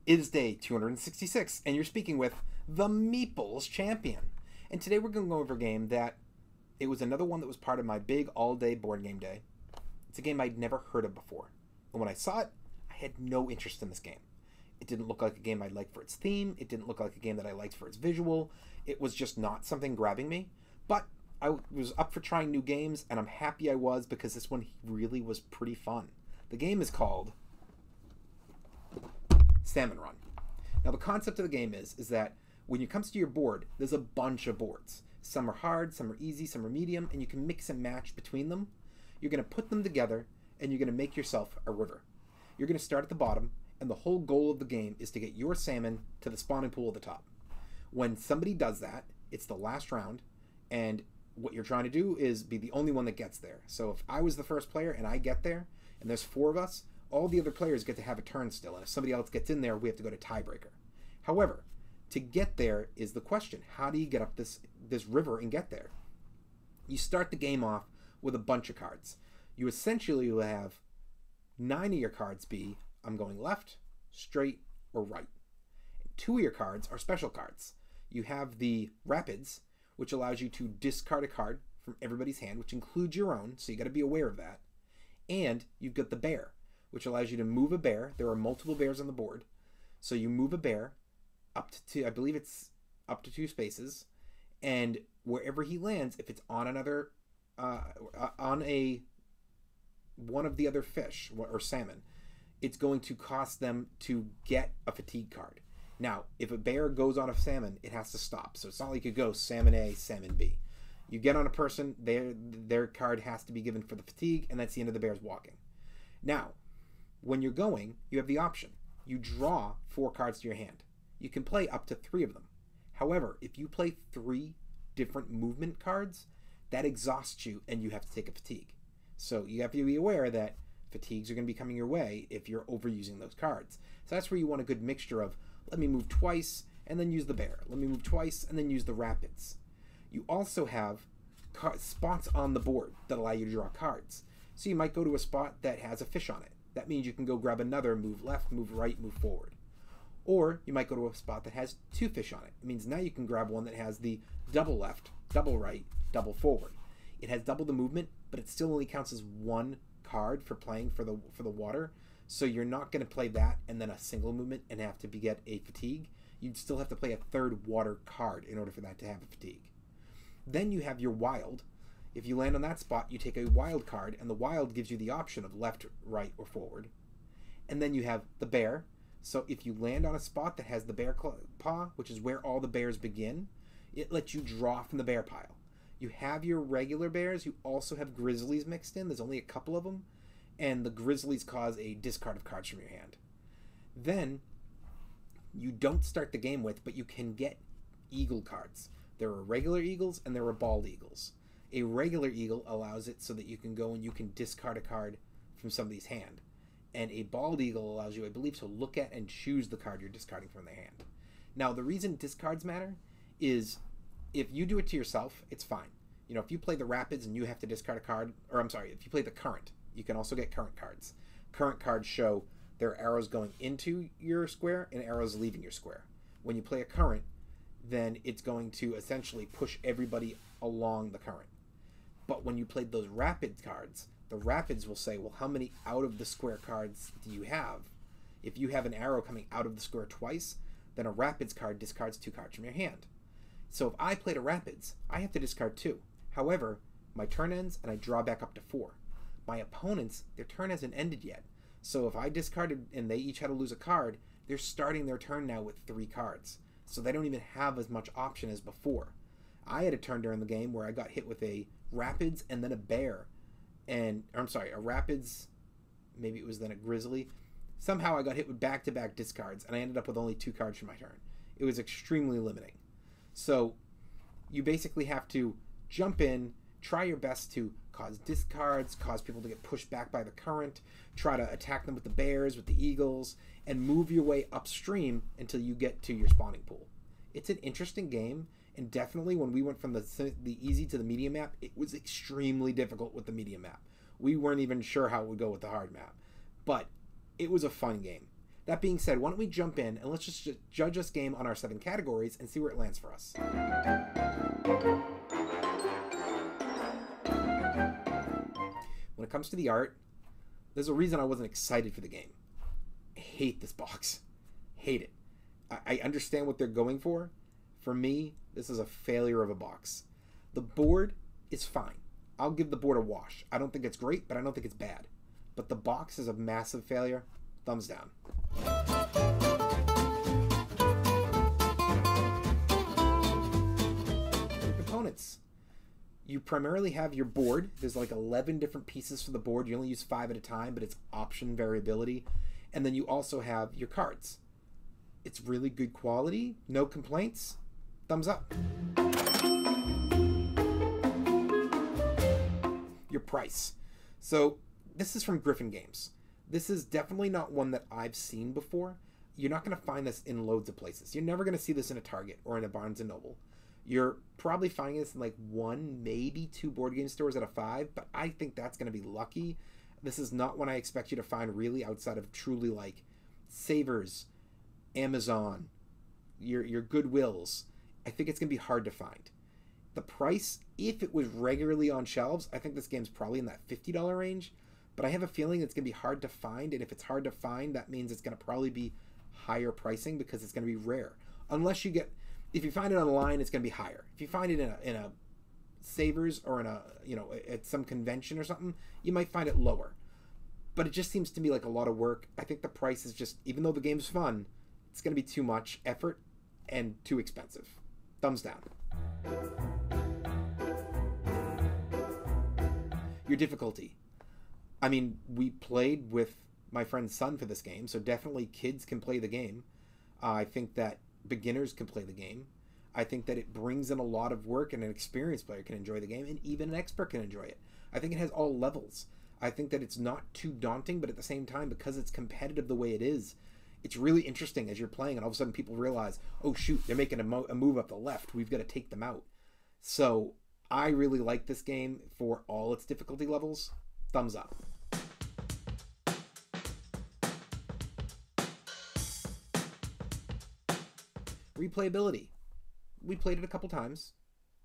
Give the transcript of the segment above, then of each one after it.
It is day 266, and you're speaking with the Meeples Champion. And today we're going to go over a game that it was another one that was part of my big all-day board game day. It's a game I'd never heard of before. And when I saw it, I had no interest in this game. It didn't look like a game I'd like for its theme. It didn't look like a game that I liked for its visual. It was just not something grabbing me. But I was up for trying new games, and I'm happy I was because this one really was pretty fun. The game is called Salmon Run. Now the concept of the game is that when it comes to your board, there's a bunch of boards. Some are hard, some are easy, some are medium, and you can mix and match between them. You're going to put them together, and you're going to make yourself a river. You're going to start at the bottom, and the whole goal of the game is to get your salmon to the spawning pool at the top. When somebody does that, it's the last round, and what you're trying to do is be the only one that gets there. So if I was the first player and I get there, and there's 4 of us, all the other players get to have a turn still, and if somebody else gets in there, we have to go to tiebreaker. However, to get there is the question. How do you get up this river and get there? You start the game off with a bunch of cards. You essentially will have 9 of your cards be, I'm going left, straight, or right. 2 of your cards are special cards. You have the Rapids, which allows you to discard a card from everybody's hand, which includes your own, so you got to be aware of that. And you've got the Bear, which allows you to move a bear. There are multiple bears on the board. So you move a bear up to 2, I believe it's up to 2 spaces, and wherever he lands, if it's on another, one of the other fish or salmon, it's going to cost them to get a fatigue card. Now, if a bear goes on a salmon, it has to stop. So it's not like you go salmon A, salmon B. You get on a person, their card has to be given for the fatigue, and that's the end of the bear's walking. Now, when you're going, you have the option. You draw 4 cards to your hand. You can play up to 3 of them. However, if you play 3 different movement cards, that exhausts you and you have to take a fatigue. So you have to be aware that fatigues are going to be coming your way if you're overusing those cards. So that's where you want a good mixture of, let me move twice and then use the bear. Let me move twice and then use the rapids. You also have spots on the board that allow you to draw cards. So you might go to a spot that has a fish on it. That means you can go grab another, move left, move right, move forward. Or you might go to a spot that has 2 fish on it. It means now you can grab one that has the double left, double right, double forward. It has double the movement, but it still only counts as 1 card for playing for the water. So you're not going to play that and then a single movement and have to get a fatigue. You'd still have to play a 3rd water card in order for that to have a fatigue. Then you have your wild. If you land on that spot, you take a wild card, and the wild gives you the option of left, right, or forward. And then you have the bear. So if you land on a spot that has the bear paw, which is where all the bears begin, it lets you draw from the bear pile. You have your regular bears. You also have grizzlies mixed in. There's only a couple of them. And the grizzlies cause a discard of cards from your hand. Then you don't start the game with, but you can get eagle cards. There are regular eagles and there are bald eagles. A regular eagle allows it so that you can go and you can discard a card from somebody's hand. And a bald eagle allows you, I believe, to look at and choose the card you're discarding from their hand. Now, the reason discards matter is if you do it to yourself, it's fine. You know, if you play the Rapids and you have to discard a card, or I'm sorry, if you play the Current, you can also get current cards. Current cards show there are arrows going into your square and arrows leaving your square. When you play a current, then it's going to essentially push everybody along the current. But when you played those rapid cards, the rapids will say, well, how many out of the square cards do you have? If you have an arrow coming out of the square twice, then a rapids card discards 2 cards from your hand. So if I played a rapids, I have to discard 2. However, my turn ends and I draw back up to 4. My opponents, their turn hasn't ended yet. So if I discarded and they each had to lose a card, they're starting their turn now with 3 cards. So they don't even have as much option as before. I had a turn during the game where I got hit with a rapids and then a bear. And, I'm sorry, a rapids, maybe it was then a grizzly. Somehow I got hit with back-to-back discards, and I ended up with only 2 cards for my turn. It was extremely limiting. So you basically have to jump in, try your best to cause discards, cause people to get pushed back by the current, try to attack them with the bears, with the eagles, and move your way upstream until you get to your spawning pool. It's an interesting game, and definitely when we went from the easy to the medium map, it was extremely difficult with the medium map. We weren't even sure how it would go with the hard map. But it was a fun game. That being said, why don't we jump in and let's just judge this game on our 7 categories and see where it lands for us. When it comes to the art, there's a reason I wasn't excited for the game. I hate this box. Hate it. I understand what they're going for. For me, this is a failure of a box. The board is fine. I'll give the board a wash. I don't think it's great, but I don't think it's bad. But the box is a massive failure. Thumbs down. Components. You primarily have your board. There's like 11 different pieces for the board. You only use 5 at a time, but it's option variability. And then you also have your cards. It's really good quality. No complaints. Thumbs up. Your price. So this is from Griffin Games. This is definitely not one that I've seen before. You're not going to find this in loads of places. You're never going to see this in a Target or in a Barnes & Noble. You're probably finding this in like 1, maybe 2 board game stores out of 5, but I think that's going to be lucky. This is not one I expect you to find really outside of truly like Savers, Amazon, your Goodwills. I think it's going to be hard to find. The price, if it was regularly on shelves, I think this game's probably in that $50 range, but I have a feeling it's going to be hard to find, and if it's hard to find, that means it's going to probably be higher pricing because it's going to be rare. Unless you get, if you find it online, it's going to be higher. If you find it in a Savers or in a, at some convention or something, you might find it lower. But it just seems to me like a lot of work. I think the price is just, even though the game's fun, it's going to be too much effort and too expensive. Thumbs down. Your difficulty. I mean, we played with my friend's son for this game, so definitely kids can play the game. I think that beginners can play the game. I think that it brings in a lot of work, and an experienced player can enjoy the game, and even an expert can enjoy it. I think it has all levels. I think that it's not too daunting, but at the same time, because it's competitive the way it is, it's really interesting as you're playing, and all of a sudden people realize, oh shoot, they're making a move up the left. We've got to take them out. So I really like this game for all its difficulty levels. Thumbs up. Replayability. We played it a couple times,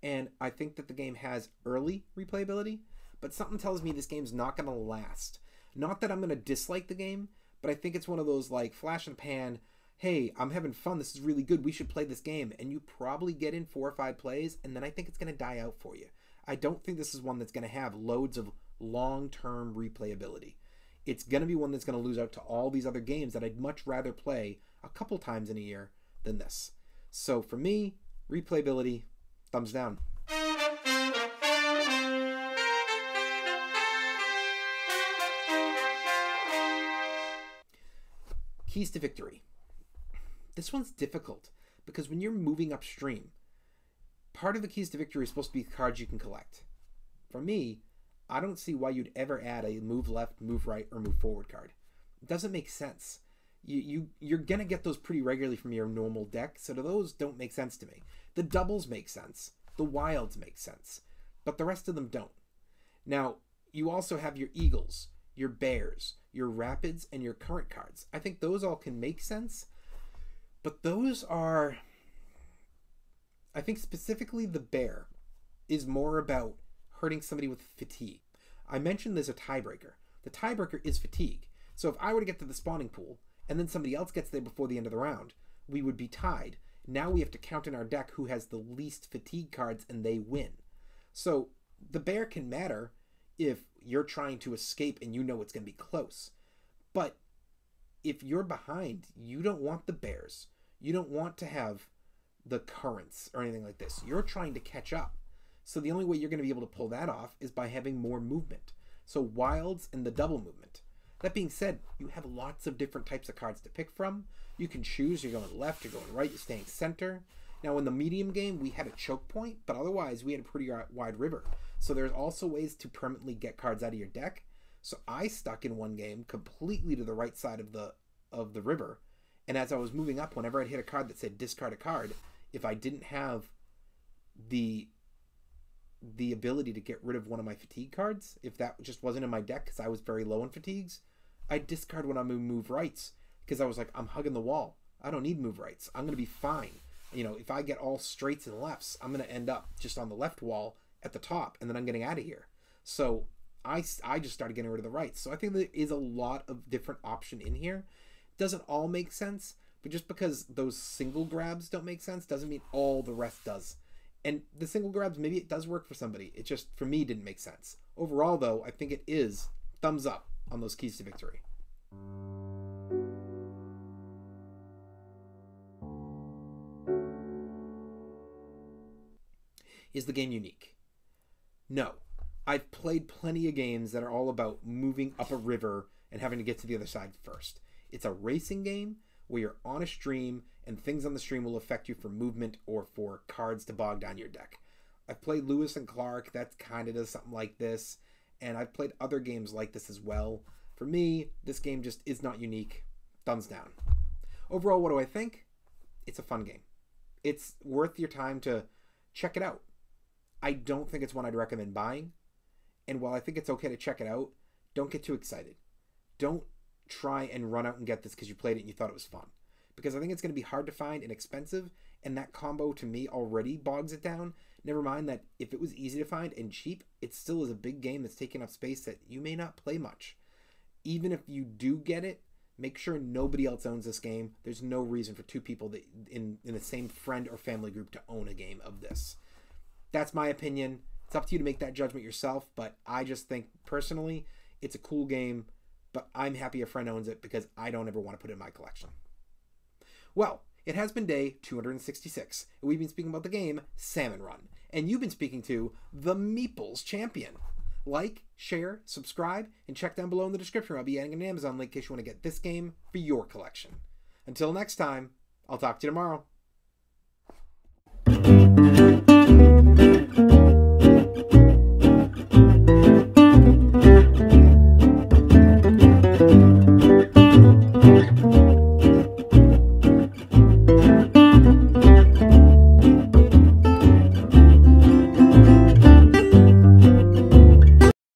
and I think that the game has early replayability, but something tells me this game's not going to last. Not that I'm going to dislike the game, but I think it's one of those like flash and pan, hey, I'm having fun, this is really good, we should play this game, and you probably get in 4 or 5 plays, and then I think it's going to die out for you. I don't think this is one that's going to have loads of long-term replayability. It's going to be one that's going to lose out to all these other games that I'd much rather play a couple times in a year than this. So for me, replayability, thumbs down. Keys to victory. This one's difficult because when you're moving upstream, part of the keys to victory is supposed to be cards you can collect. For me, I don't see why you'd ever add a move left, move right, or move forward card. It doesn't make sense. You're going to get those pretty regularly from your normal deck, so those don't make sense to me. The doubles make sense. The wilds make sense. But the rest of them don't. Now, you also have your eagles, your bears, your rapids, and your current cards. I think those all can make sense, but those are... I think specifically the bear is more about hurting somebody with fatigue. I mentioned there's a tiebreaker. The tiebreaker is fatigue. So if I were to get to the spawning pool, and then somebody else gets there before the end of the round, we would be tied. Now we have to count in our deck who has the least fatigue cards, and they win. So the bear can matter if you're trying to escape and you know it's going to be close. But if you're behind, you don't want the bears. You don't want to have the currents or anything like this. You're trying to catch up. So the only way you're going to be able to pull that off is by having more movement. So wilds and the double movement. That being said, you have lots of different types of cards to pick from. You can choose, you're going left, you're going right, you're staying center. Now in the medium game, we had a choke point, but otherwise we had a pretty wide river. So there's also ways to permanently get cards out of your deck. So I stuck in one game completely to the right side of the river. And as I was moving up, whenever I'd hit a card that said discard a card, if I didn't have the ability to get rid of one of my fatigue cards, if that just wasn't in my deck because I was very low on fatigues, I'd discard one of my move rights, because I was like, I'm hugging the wall. I don't need move rights. I'm going to be fine. You know, if I get all straights and lefts, I'm going to end up just on the left wall at the top, and then I'm getting out of here. So I just started getting rid of the rights. So I think there is a lot of different option in here. Doesn't all make sense, but just because those single grabs don't make sense doesn't mean all the rest does. And the single grabs, maybe it does work for somebody. It just, for me, didn't make sense. Overall, though, I think it is thumbs up on those keys to victory. Is the game unique? No. I've played plenty of games that are all about moving up a river and having to get to the other side first. It's a racing game where you're on a stream and things on the stream will affect you for movement or for cards to bog down your deck. I've played Lewis and Clark, that kind of does something like this, and I've played other games like this as well. For me, this game just is not unique. Thumbs down. Overall, what do I think? It's a fun game. It's worth your time to check it out. I don't think it's one I'd recommend buying, and while I think it's okay to check it out, don't get too excited. Don't try and run out and get this because you played it and you thought it was fun. Because I think it's going to be hard to find and expensive, and that combo to me already bogs it down. Never mind that if it was easy to find and cheap, it still is a big game that's taking up space that you may not play much. Even if you do get it, make sure nobody else owns this game. There's no reason for two people that in the same friend or family group to own a game of this. That's my opinion. It's up to you to make that judgment yourself, but I just think personally it's a cool game, but I'm happy a friend owns it because I don't ever want to put it in my collection. Well, it has been day 266, and we've been speaking about the game Salmon Run, and you've been speaking to the Meeples Champion. Like, share, subscribe, and check down below in the description. I'll be adding an Amazon link in case you want to get this game for your collection. Until next time, I'll talk to you tomorrow.